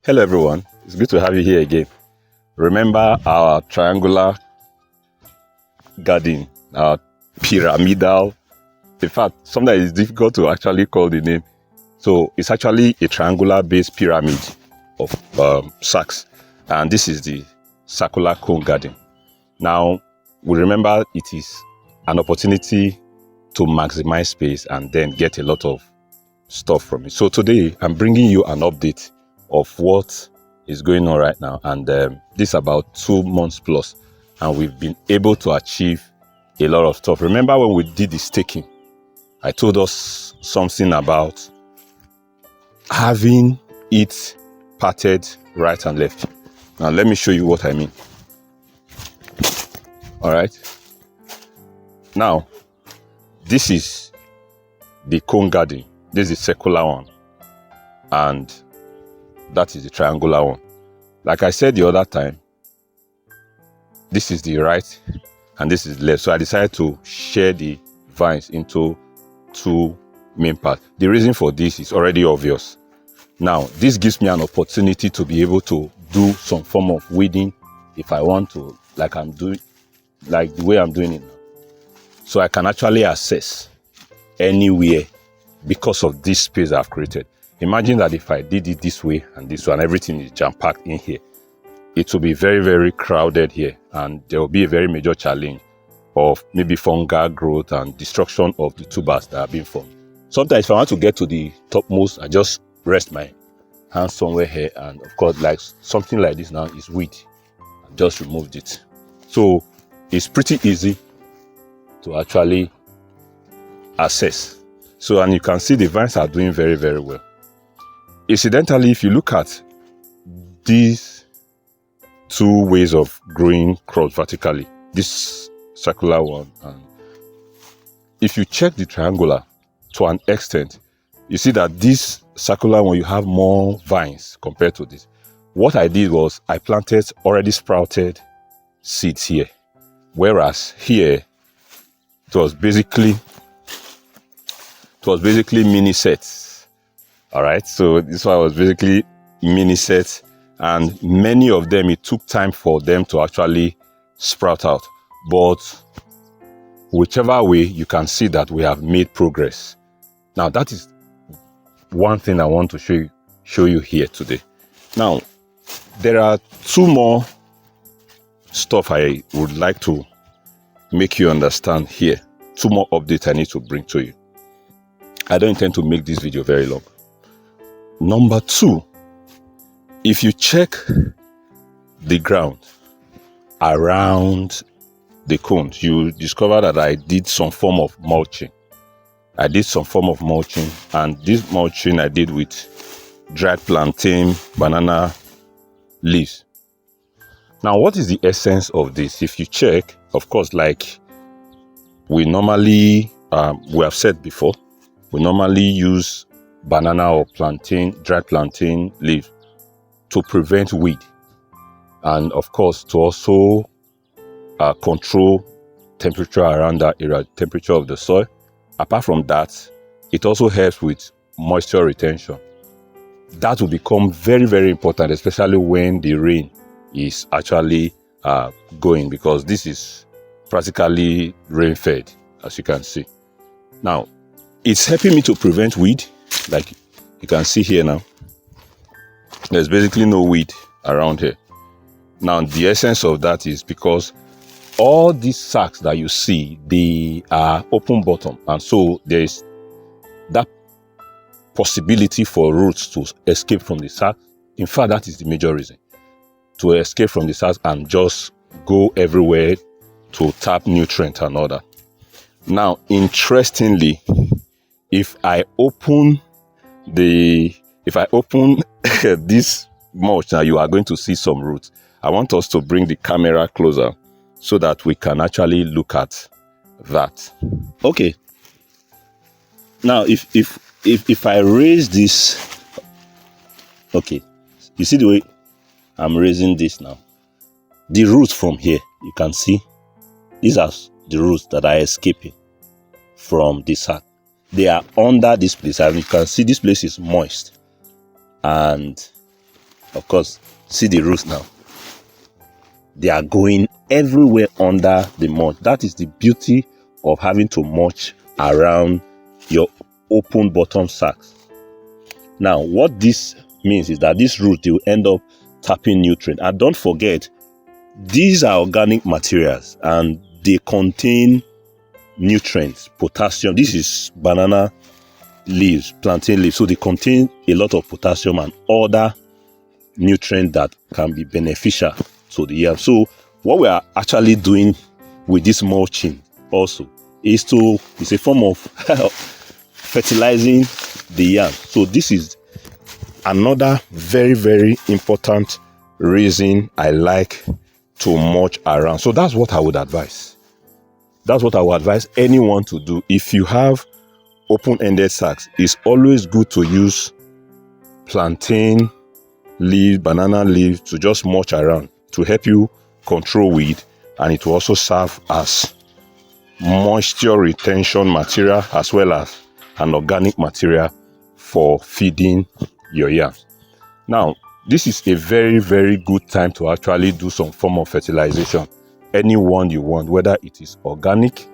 Hello everyone, it's good to have you here again. Remember our triangular garden, our pyramidal, in fact, something that is difficult to actually call the name. So it's actually a triangular based pyramid of sacks, and this is the circular cone garden. Now, we remember it is an opportunity to maximize space and then get a lot of stuff from it. So today I'm bringing you an update of what is going on right now, and this is about 2 months plus, and we've been able to achieve a lot of stuff. Remember when we did the staking, I told us something about having it parted right and left. Now let me show you what I mean. All right, now this is the cone garden, this is the circular one, and that is the triangular one. Like I said the other time, this is the right and this is the left. So I decided to share the vines into 2 main parts. The reason for this is already obvious. Now, this gives me an opportunity to be able to do some form of weeding if I want to, like the way I'm doing it now. So I can actually access anywhere because of this space I've created. Imagine that if I did it this way and this one, everything is jam-packed in here, it will be very, very crowded here, and there will be a very major challenge of maybe fungal growth and destruction of the tubers that are being formed. Sometimes if I want to get to the topmost, I just rest my hand somewhere here, and of course, like something like this now is weed. I just removed it. So it's pretty easy to actually access. So, and you can see the vines are doing very, very well. Incidentally, if you look at these 2 ways of growing crops vertically, this circular one, and if you check the triangular to an extent, you see that this circular one, you have more vines compared to this. What I did was I planted already sprouted seeds here, whereas here it was basically mini sets. All right, so this one was basically mini sets, and many of them, it took time for them to actually sprout out. But whichever way, you can see that we have made progress. Now, that is one thing I want to show you here today. Now, there are 2 more stuff I would like to make you understand here. 2 more updates I need to bring to you. I don't intend to make this video very long. Number 2, if you check the ground around the cones, you discover that I did some form of mulching. And this mulching I did with dried plantain, banana leaves. Now, what is the essence of this? If you check, of course, like we normally, we have said before, we normally use banana or plantain, dried plantain leaf to prevent weed, and of course to also control temperature around that area, temperature of the soil. Apart from that, it also helps with moisture retention. That will become very, very important, especially when the rain is actually going, because this is practically rain fed, as you can see. Now, it's helping me to prevent weed. Like you can see here now, there's basically no weed around here. Now, the essence of that is because all these sacks that you see, they are open bottom, and so there is that possibility for roots to escape from the sack. In fact, that is the major reason, to escape from the sack and just go everywhere to tap nutrients and all that. Now, interestingly, if I open this mulch, now you are going to see some roots. I want us to bring the camera closer so that we can actually look at that. Okay. Now, if I raise this, okay, you see the way I'm raising this now. The roots from here, you can see, these are the roots that are escaping from the sack. They are under this place, and you can see this place is moist, and Of course, see the roots now. They are going everywhere under the mulch. That is the beauty of having to mulch around your open bottom sacks. Now, what this means is that this root, they will end up tapping nutrient. And don't forget, these are organic materials and they contain nutrients, potassium. This is banana leaves, plantain leaves. So they contain a lot of potassium and other nutrients that can be beneficial to the yam. So what we are actually doing with this mulching also is it's a form of fertilizing the yam. So this is another very, very important reason I like to mulch around. So that's what I would advise. That's what I would advise anyone to do. If you have open-ended sacks, it's always good to use plantain leaf, banana leaf to just mulch around to help you control weed, and it will also serve as moisture retention material as well as an organic material for feeding your yams. Now, this is a very, very good time to actually do some form of fertilization. Any one you want, whether it is organic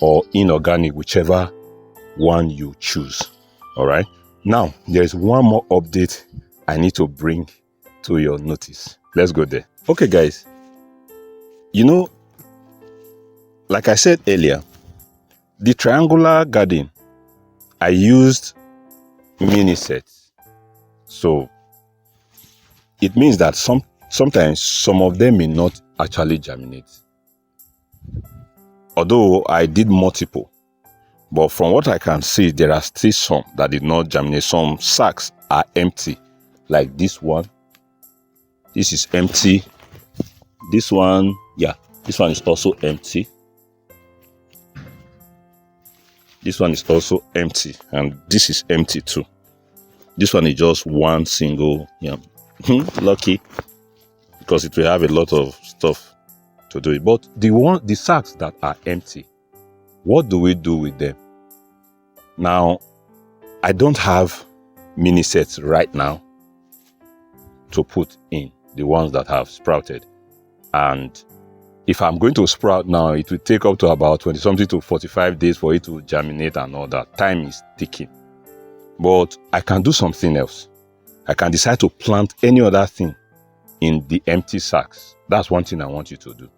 or inorganic, whichever one you choose. All right. Now, there is one more update I need to bring to your notice. Let's go there. Okay, guys. You know, like I said earlier, the triangular garden, I used mini sets. So it means that sometimes some of them may not actually germinate. Although I did multiple, but from what I can see, there are still some that did not germinate. Some sacks are empty, like this one. This is empty. This one, yeah, this one is also empty. This one is also empty, and this is empty too. This one is just one single yam. Lucky, because it will have a lot of stuff to do it. But the sacks that are empty, what do we do with them? Now, I don't have mini sets right now to put in the ones that have sprouted. And if I'm going to sprout now, it will take up to about 20 something to 45 days for it to germinate and all that. Time is ticking. But I can do something else. I can decide to plant any other thing in the empty sacks. That's one thing I want you to do.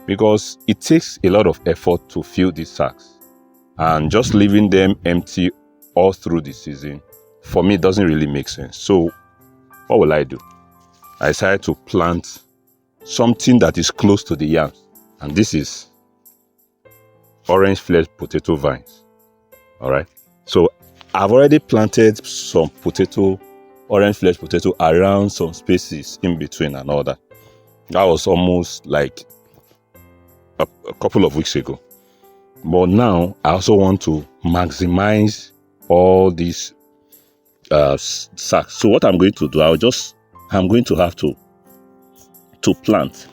Because it takes a lot of effort to fill these sacks. And just leaving them empty all through the season, for me, doesn't really make sense. So what will I do? I decided to plant something that is close to the yams. And this is orange flesh potato vines. All right. So I've already planted some orange flesh potato around some spaces in between and all that. That was almost like a couple of weeks ago. But now I also want to maximize all these sacks. So what I'm going to do, I'm going to have to plant.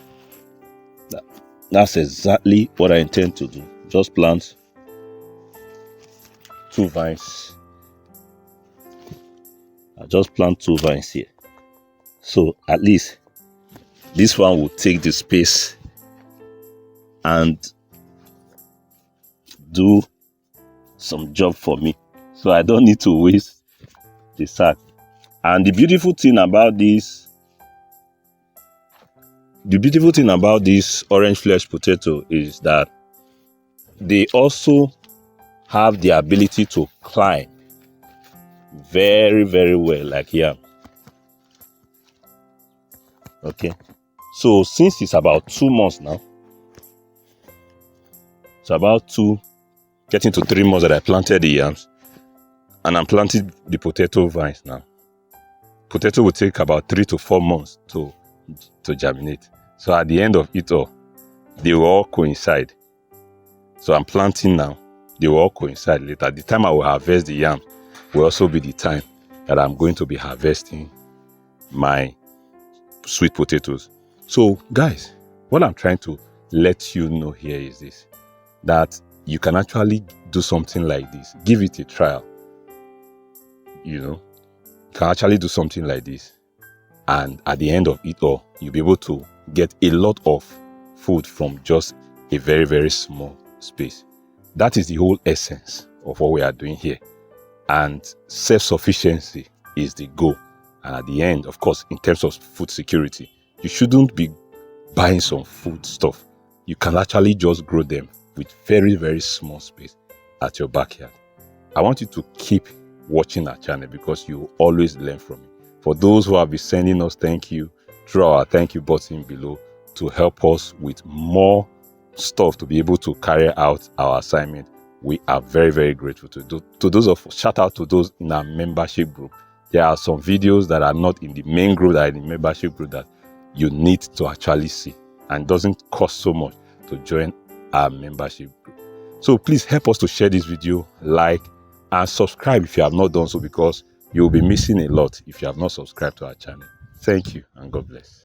That's exactly what I intend to do. Just plant 2 vines. I just plant 2 vines here. So at least this one will take the space and do some job for me. So I don't need to waste the sack. And the beautiful thing about this orange flesh potato is that they also have the ability to climb very, very well, like yam. Okay. So since it's about 2 months now, it's about getting to 3 months that I planted the yams, and I'm planting the potato vines now. Potato will take about 3 to 4 months to germinate. So at the end of it all, they will all coincide. So I'm planting now. They will all coincide later. The time I will harvest the yam will also be the time that I'm going to be harvesting my sweet potatoes. So guys, what I'm trying to let you know here is this, that you can actually do something like this. Give it a trial. You know, you can actually do something like this And at the end of it all, you'll be able to get a lot of food from just a very, very small space. That is the whole essence of what we are doing here. And self-sufficiency is the goal. And at the end, of course, in terms of food security, you shouldn't be buying some food stuff. You can actually just grow them with very, very small space at your backyard. I want you to keep watching our channel because you always learn from it. For those who have been sending us thank you through our thank you button below to help us with more stuff to be able to carry out our assignment, we are very, very grateful to those of shout out to those in our membership group. There are some videos that are not in the main group, that are in the membership group, that you need to actually see, and doesn't cost so much to join our membership group. So please help us to share this video, like, and subscribe if you have not done so, because you will be missing a lot if you have not subscribed to our channel. Thank you and God bless.